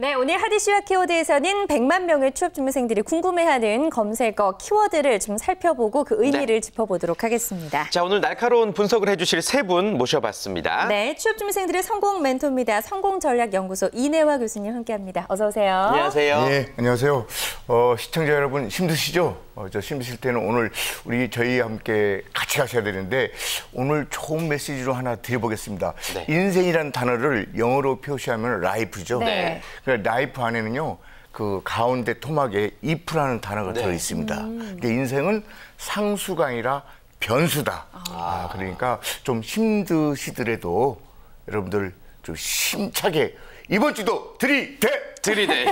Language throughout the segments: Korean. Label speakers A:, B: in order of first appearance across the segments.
A: 네, 오늘 하디슈아 키워드에서는 100만 명의 취업준비생들이 궁금해하는 검색어 키워드를 좀 살펴보고 그 의미를 짚어보도록 하겠습니다.
B: 자, 오늘 날카로운 분석을 해주실 세 분 모셔봤습니다.
A: 네, 취업준비생들의 성공 멘토입니다. 성공전략연구소 이내화 교수님 함께합니다. 어서 오세요.
B: 안녕하세요.
C: 네, 안녕하세요. 시청자 여러분 힘드시죠? 힘드실 때는 오늘 저희와 함께 같이 가셔야 되는데 오늘 좋은 메시지로 하나 드려보겠습니다. 네. 인생이라는 단어를 영어로 표시하면 life죠.
A: 네.
C: 그러니까 라이프 안에는요, 그 가운데 토막에 if라는 단어가 들어 있습니다. 그러니까 인생은 상수가 아니라 변수다. 그러니까 좀 힘드시더라도 여러분들 좀 힘차게 이번 주도 들이대!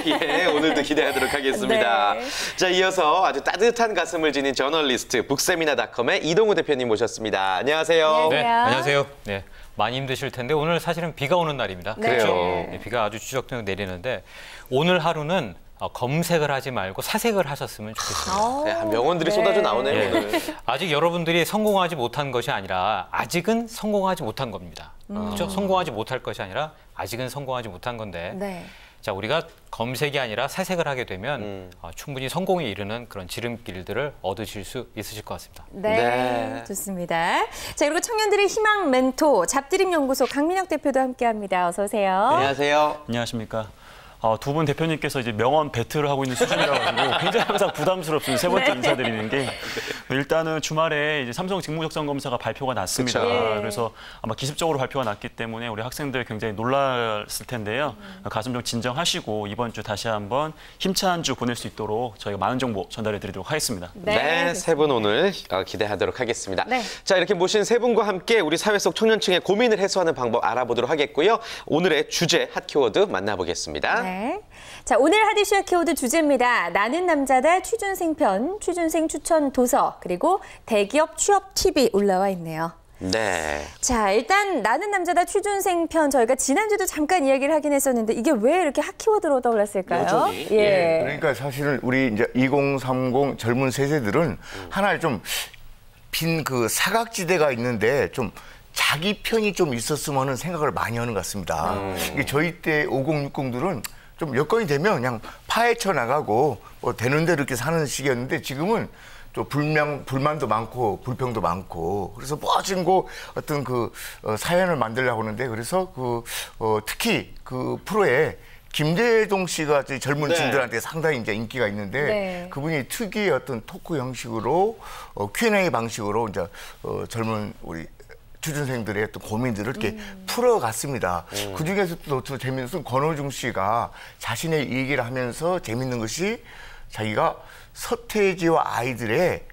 B: 예, 오늘도 기대하도록 하겠습니다.
A: 네.
B: 자, 이어서 아주 따뜻한 가슴을 지닌 저널리스트 북세미나닷컴의 이동우 대표님 모셨습니다. 안녕하세요.
A: 네.
D: 네, 안녕하세요. 네, 많이 힘드실 텐데 오늘 사실은 비가 오는 날입니다.
A: 네.
B: 그래요.
D: 네, 비가 아주 추적추적 내리는데 오늘 하루는 검색을 하지 말고 사색을 하셨으면 좋겠습니다.
B: 네, 명언들이 쏟아져 나오네요.
D: 예.
B: 오늘.
D: 아직 여러분들이 성공하지 못한 것이 아니라 아직은 성공하지 못한 겁니다. 그렇죠? 성공하지 못할 것이 아니라 아직은 성공하지 못한 건데
A: 네.
D: 자, 우리가 검색이 아니라 사색을 하게 되면 충분히 성공에 이르는 그런 지름길들을 얻으실 수 있으실 것 같습니다.
A: 네, 좋습니다. 자, 그리고 청년들의 희망 멘토 잡드림 연구소 강민혁 대표도 함께합니다. 어서 오세요.
B: 안녕하세요.
E: 안녕하십니까. 두 분 대표님께서 이제 명언 배틀을 하고 있는 수준이라 가지고 굉장히 항상 부담스럽습니다. 세 번째 인사드리는 게 일단은 주말에 이제 삼성 직무적성 검사가 발표가 났습니다. 그래서 아마 기습적으로 발표가 났기 때문에 우리 학생들 굉장히 놀랐을 텐데요. 가슴 좀 진정하시고 이번 주 다시 한번 힘찬 한 주 보낼 수 있도록 저희가 많은 정보 전달해 드리도록 하겠습니다.
B: 네, 세 분 오늘 기대하도록 하겠습니다.
A: 네.
B: 자, 이렇게 모신 세 분과 함께 우리 사회 속 청년층의 고민을 해소하는 방법 알아보도록 하겠고요. 오늘의 주제 핫키워드 만나보겠습니다.
A: 네. 자, 오늘 하디슈아 키워드 주제입니다. 나는 남자다 취준생 편, 취준생 추천 도서, 그리고 대기업 취업 팁이 올라와 있네요.
B: 네.
A: 자, 일단 나는 남자다 취준생 편 저희가 지난주도 잠깐 이야기를 하긴 했었는데 이게 왜 이렇게 핫키워드로 떠올랐을까요?
B: 여전히.
A: 예.
C: 그러니까 사실은 우리 이제 2030 젊은 세대들은 하나의 좀 빈 그 사각지대가 있는데 좀 자기 편이 좀 있었으면 하는 생각을 많이 하는 것 같습니다. 이게 저희 때 5060들은 좀 여건이 되면 그냥 파헤쳐 나가고 뭐 되는 대로 이렇게 사는 시기였는데 지금은 또 불만도 많고 불평도 많고 그래서 멋진 어떤 그 사연을 만들려고 하는데 그래서 특히 그 프로에 김대동 씨가 젊은 층들한테 상당히 이제 인기가 있는데 그분이 특유의 어떤 토크 형식으로 Q&A 방식으로 이제 젊은 우리 취준생들의 어떤 고민들을 이렇게 풀어갔습니다. 그중에서도 더 재밌는 것은 권호중 씨가 자신의 얘기를 하면서 재밌는 것이 자기가 서태지와 아이들의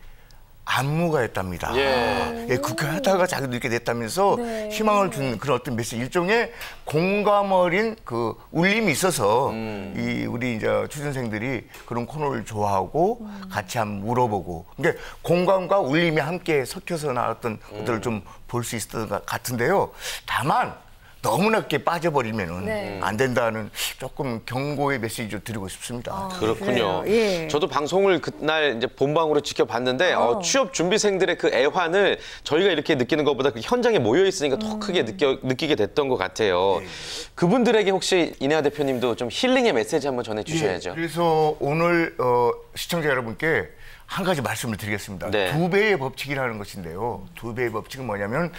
C: 안무가였답니다. 예, 국회하다가 자기도 이렇게 됐다면서 희망을 주는 그런 어떤 메시지, 일종의 공감 어린 그 울림이 있어서 우리 이제 취준생들이 그런 코너를 좋아하고 같이 한번 물어보고, 근데 공감과 울림이 함께 섞여서 나왔던 것들을 좀 볼 수 있었던 것 같은데요. 다만 너무나 이렇게 빠져버리면은 안 된다는 조금 경고의 메시지를 드리고 싶습니다.
B: 그렇군요.
A: 예.
B: 저도 방송을 그날 이제 본방으로 지켜봤는데 취업 준비생들의 그 애환을 저희가 이렇게 느끼는 것보다 그 현장에 모여 있으니까 더 크게 느끼게 됐던 것 같아요. 그분들에게 혹시 이내화 대표님도 좀 힐링의 메시지 한번 전해주셔야죠.
C: 그래서 오늘 시청자 여러분께 한 가지 말씀을 드리겠습니다.
B: 네.
C: 2배의 법칙이라는 것인데요. 2배의 법칙은 뭐냐면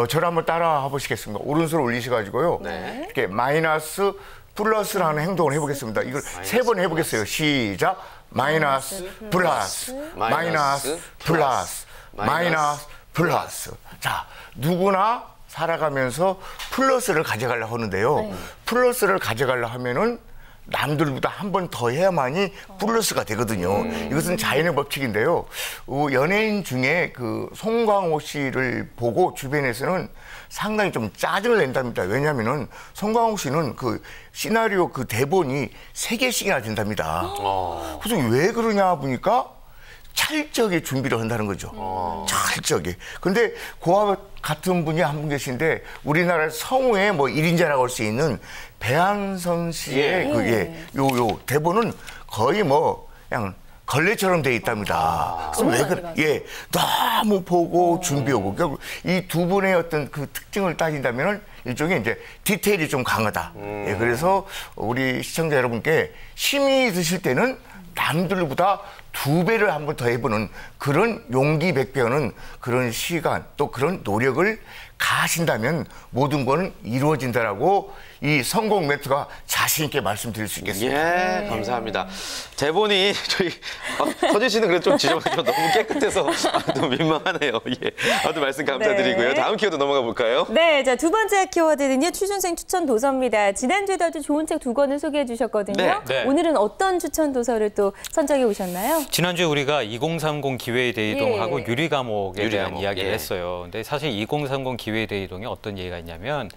C: 저를 한번 따라해 보시겠습니다. 오른손을 올리셔가지고요. 이렇게 마이너스 플러스라는 행동을 해보겠습니다. 이걸 3번 해보겠어요. 시작. 마이너스 플러스 마이너스 플러스 마이너스 플러스. 자, 누구나 살아가면서 플러스를 가져가려고 하는데요. 플러스를 가져가려고 하면은 남들보다 한 번 더 해야만이 플러스가 되거든요. 이것은 자연의 법칙인데요. 연예인 중에 그 송강호 씨를 보고 주변에서는 상당히 좀 짜증을 낸답니다. 왜냐하면은 송강호 씨는 그 시나리오 그 대본이 3개씩이나 된답니다. 그래서 왜 그러냐 보니까 찰떡에 준비를 한다는 거죠. 찰떡에. 근데 그와 같은 분이 한 분 계신데 우리나라 성우의 뭐 1인자라고 할 수 있는 배한선 씨의 그게 요 대본은 거의 뭐 그냥 걸레처럼 돼 있답니다. 그래서 왜 그래? 예, 너무 보고 준비하고 결국 이 두 분의 어떤 그 특징을 따진다면은 일종의 이제 디테일이 좀 강하다. 예, 그래서 우리 시청자 여러분께 힘이 드실 때는 남들보다 2배를 한번 더 해보는 그런 용기 백배하는 그런 시간 또 그런 노력을 가하신다면 모든 거는 이루어진다라고 이 성공 멘트가 자신 있게 말씀드릴 수 있겠습니다.
B: 예, 감사합니다. 대본이 저희 서진 씨는 그래도 좀 지저분해서 너무 깨끗해서 좀 민망하네요. 예, 아무튼 말씀 감사드리고요.
A: 네.
B: 다음 키워드 넘어가 볼까요?
A: 네, 자, 두 번째 키워드는요. 취준생 추천 도서입니다. 지난주에도 아주 좋은 책 2권을 소개해 주셨거든요.
B: 네,
D: 네.
A: 오늘은 어떤 추천 도서를 또 선정해 오셨나요?
D: 지난주에 우리가 2030 기회대이동하고
A: 예.
D: 유리감옥에 대한
B: 유리감옥,
D: 이야기를
B: 예.
D: 했어요. 근데 사실 2030 기회대이동에 어떤 얘기가 있냐면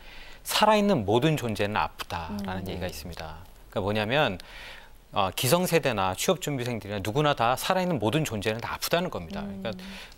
D: 살아있는 모든 존재는 아프다라는 얘기가 있습니다. 그러니까 뭐냐면 기성세대나 취업준비생들이나 누구나 다 살아있는 모든 존재는 다 아프다는 겁니다. 그러니까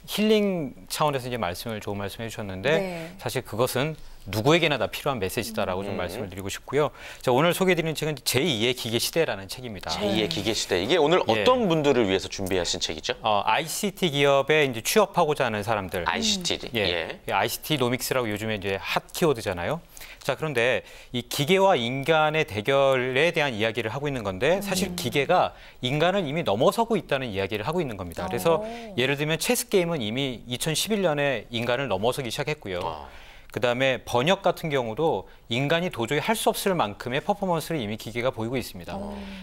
D: 힐링 차원에서 이제 좋은 말씀해 주셨는데
A: 네.
D: 사실 그것은 누구에게나 다 필요한 메시지다라고 좀 말씀을 드리고 싶고요. 자, 오늘 소개해드리는 책은 제2의 기계시대라는 책입니다.
B: 제2의 기계시대. 이게 오늘
D: 예.
B: 어떤 분들을 위해서 준비하신 책이죠?
D: ICT 기업에 이제 취업하고자 하는 사람들.
B: ICT.
D: 예. ICT 노믹스라고 요즘에 이제 핫 키워드잖아요. 자, 그런데 이 기계와 인간의 대결에 대한 이야기를 하고 있는 건데 사실 기계가 인간을 이미 넘어서고 있다는 이야기를 하고 있는 겁니다. 그래서 예를 들면 체스 게임은 이미 2011년에 인간을 넘어서기 시작했고요. 그다음에 번역 같은 경우도 인간이 도저히 할 수 없을 만큼의 퍼포먼스를 이미 기계가 보이고 있습니다.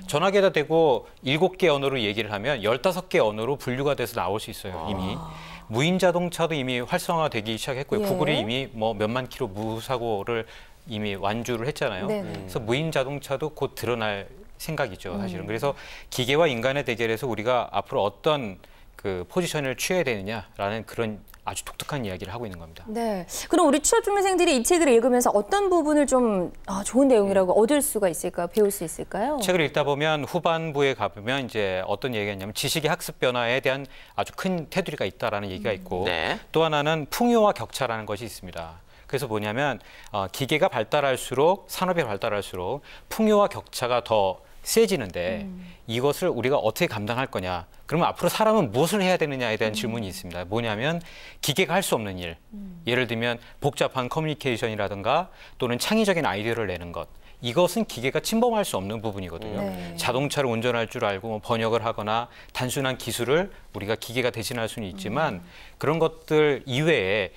D: 전화기에다 대고 7개 언어로 얘기를 하면 15개 언어로 분류가 돼서 나올 수 있어요, 이미. 무인 자동차도 이미 활성화되기 시작했고요.
A: 예.
D: 구글이 이미 뭐 몇만 킬로 무사고를 이미 완주를 했잖아요.
A: 네네.
D: 그래서 무인 자동차도 곧 드러날 생각이죠, 사실은. 그래서 기계와 인간의 대결에서 우리가 앞으로 어떤 그 포지션을 취해야 되느냐라는 그런 아주 독특한 이야기를 하고 있는 겁니다.
A: 네. 그럼 우리 취업준비생들이 이 책을 읽으면서 어떤 부분을 좀 좋은 내용이라고 얻을 수가 있을까요? 배울 수 있을까요?
D: 책을 읽다 보면 후반부에 가보면 이제 어떤 얘기가 있냐면 지식의 학습 변화에 대한 아주 큰 테두리가 있다라는 얘기가 있고
B: 네.
D: 또 하나는 풍요와 격차라는 것이 있습니다. 그래서 뭐냐면 기계가 발달할수록 산업이 발달할수록 풍요와 격차가 더 세지는데 이것을 우리가 어떻게 감당할 거냐. 그러면 앞으로 사람은 무엇을 해야 되느냐에 대한 질문이 있습니다. 뭐냐면 기계가 할 수 없는 일. 예를 들면 복잡한 커뮤니케이션이라든가 또는 창의적인 아이디어를 내는 것. 이것은 기계가 침범할 수 없는 부분이거든요.
A: 네.
D: 자동차를 운전할 줄 알고 뭐 번역을 하거나 단순한 기술을 우리가 기계가 대신할 수는 있지만 그런 것들 이외에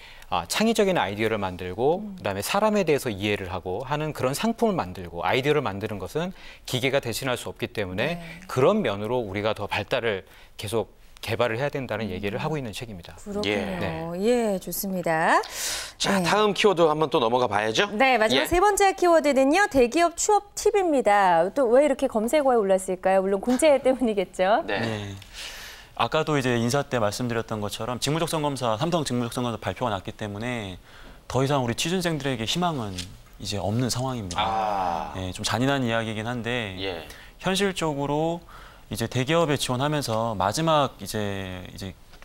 D: 창의적인 아이디어를 만들고 그다음에 사람에 대해서 이해를 하고 하는 그런 상품을 만들고 아이디어를 만드는 것은 기계가 대신할 수 없기 때문에 그런 면으로 우리가 더 발달을 계속 개발을 해야 된다는 얘기를 하고 있는 책입니다.
A: 그렇군요. 예, 좋습니다.
B: 자,
A: 네.
B: 다음 키워드 한번 또 넘어가 봐야죠.
A: 네, 마지막
B: 예.
A: 세 번째 키워드는요. 대기업 취업 팁입니다. 또 왜 이렇게 검색어에 올랐을까요? 물론 공채 때문이겠죠.
B: 네.
E: 네. 아까도 이제 인사 때 말씀드렸던 것처럼 직무적성검사, 삼성 직무적성검사 발표가 났기 때문에 더 이상 우리 취준생들에게 희망은 이제 없는 상황입니다. 예, 좀 잔인한 이야기이긴 한데
B: 예.
E: 현실적으로 이제 대기업에 지원하면서 마지막 이제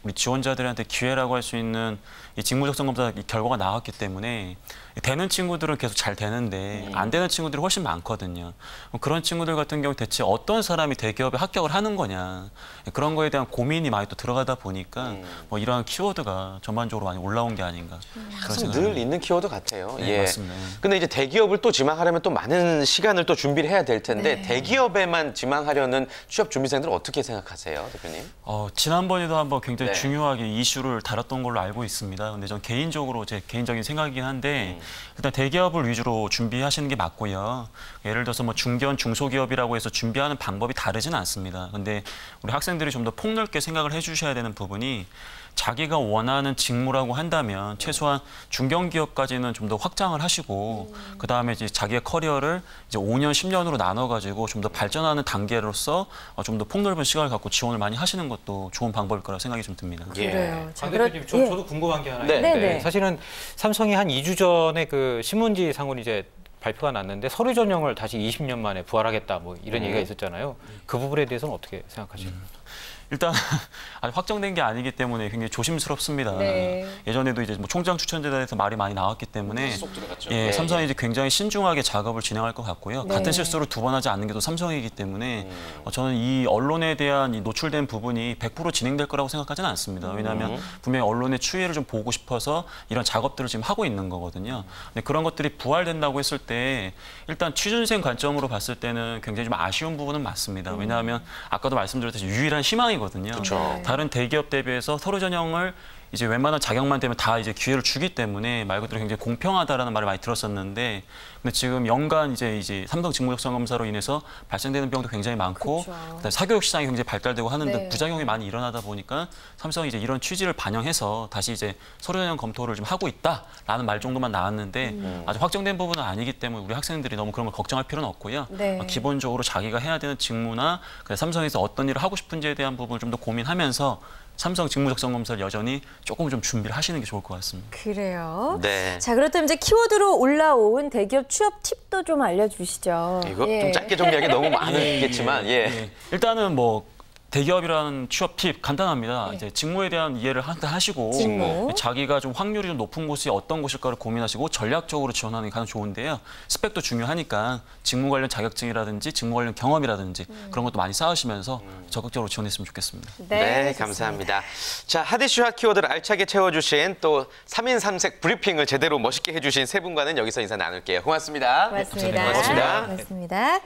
E: 우리 지원자들한테 기회라고 할 수 있는 이 직무적성검사 결과가 나왔기 때문에 되는 친구들은 계속 잘 되는데 안 되는 친구들이 훨씬 많거든요. 그런 친구들 같은 경우 대체 어떤 사람이 대기업에 합격을 하는 거냐 그런 거에 대한 고민이 많이 또 들어가다 보니까 뭐 이러한 키워드가 전반적으로 많이 올라온 게 아닌가 그런
B: 항상
E: 생각을
B: 늘
E: 합니다.
B: 있는 키워드 같아요.
E: 네, 맞습니다.
B: 근데 이제 대기업을 또 지망하려면 또 많은 시간을 또 준비를 해야 될 텐데 대기업에만 지망하려는 취업 준비생들은 어떻게 생각하세요, 대표님?
E: 지난번에도 한번 굉장히
B: 네.
E: 중요하게 이슈를 다뤘던 걸로 알고 있습니다. 근데 전 개인적으로 제 개인적인 생각이긴 한데 일단 대기업을 위주로 준비하시는 게 맞고요. 예를 들어서 뭐 중견, 중소기업이라고 해서 준비하는 방법이 다르지는 않습니다. 근데 우리 학생들이 좀 더 폭넓게 생각을 해주셔야 되는 부분이 자기가 원하는 직무라고 한다면 최소한 중견기업까지는 좀 더 확장을 하시고 그다음에 이제 자기의 커리어를 이제 5년, 10년으로 나눠가지고 좀 더 발전하는 단계로서 좀 더 폭넓은 시간을 갖고 지원을 많이 하시는 것도 좋은 방법일 거라고 생각이 좀 듭니다.
A: 그래요. 자,
D: 대표님, 저도 궁금한 게 하나
B: 네.
D: 있는데
A: 네네.
D: 사실은 삼성이 한 2주 전에 그 신문지 상으로 이제 발표가 났는데 서류 전형을 다시 20년 만에 부활하겠다 뭐 이런 얘기가 있었잖아요. 그 부분에 대해서는 어떻게 생각하시나요?
E: 일단 아직 확정된 게 아니기 때문에 굉장히 조심스럽습니다.
A: 네.
E: 예전에도 이제 뭐 총장 추천제단에서 말이 많이 나왔기 때문에
B: 쏙 들어갔죠.
E: 예,
B: 네.
E: 삼성이 이제 굉장히 신중하게 작업을 진행할 것 같고요.
A: 네.
E: 같은 실수를 두 번 하지 않는 게 또 삼성이기 때문에 저는 이 언론에 대한 이 노출된 부분이 100% 진행될 거라고 생각하지는 않습니다. 왜냐하면 분명히 언론의 추이를 좀 보고 싶어서 이런 작업들을 지금 하고 있는 거거든요. 근데 그런 것들이 부활된다고 했을 때 일단 취준생 관점으로 봤을 때는 굉장히 좀 아쉬운 부분은 맞습니다. 왜냐하면 아까도 말씀드렸듯이 유일한 희망이거든요.
B: 그쵸.
E: 다른 대기업 대비해서 서류 전형을 이제 웬만한 자격만 되면 다 이제 기회를 주기 때문에 말 그대로 굉장히 공평하다라는 말을 많이 들었었는데 근데 지금 연간 이제 삼성 직무적성 검사로 인해서 발생되는 병도 굉장히 많고
A: 그렇죠.
E: 그다음에 사교육 시장이 굉장히 발달되고 하는데
A: 네.
E: 부작용이 많이 일어나다 보니까 삼성이 이제 이런 취지를 반영해서 다시 이제 서류 전형 검토를 좀 하고 있다라는 말 정도만 나왔는데 아직 확정된 부분은 아니기 때문에 우리 학생들이 너무 그런 걸 걱정할 필요는 없고요.
A: 네.
E: 기본적으로 자기가 해야 되는 직무나 삼성에서 어떤 일을 하고 싶은지에 대한 부분을 좀 더 고민하면서 삼성 직무적성 검사를 여전히 조금 좀 준비를 하시는 게 좋을 것 같습니다.
A: 그래요.
B: 네.
A: 자, 그렇다면 이제 키워드로 올라온 대기업 취업 팁도 좀 알려주시죠.
B: 이거
A: 예.
B: 좀 짧게 정리하기 너무 많겠지만 예.
E: 예. 일단은 뭐 대기업이라는 취업 팁 간단합니다. 이제 직무에 대한 이해를 하시고
A: 직무.
E: 자기가 좀 확률이 좀 높은 곳이 어떤 곳일까를 고민하시고 전략적으로 지원하는 게 가장 좋은데요. 스펙도 중요하니까 직무 관련 자격증이라든지 직무 관련 경험이라든지 그런 것도 많이 쌓으시면서 적극적으로 지원했으면 좋겠습니다.
B: 네,
A: 좋습니다.
B: 감사합니다. 자, 핫이슈 핫키워드를 알차게 채워주신 또 3인 3색 브리핑을 제대로 멋있게 해주신 세 분과는 여기서 인사 나눌게요. 고맙습니다.
A: 고맙습니다.
B: 고맙습니다.
A: 고맙습니다.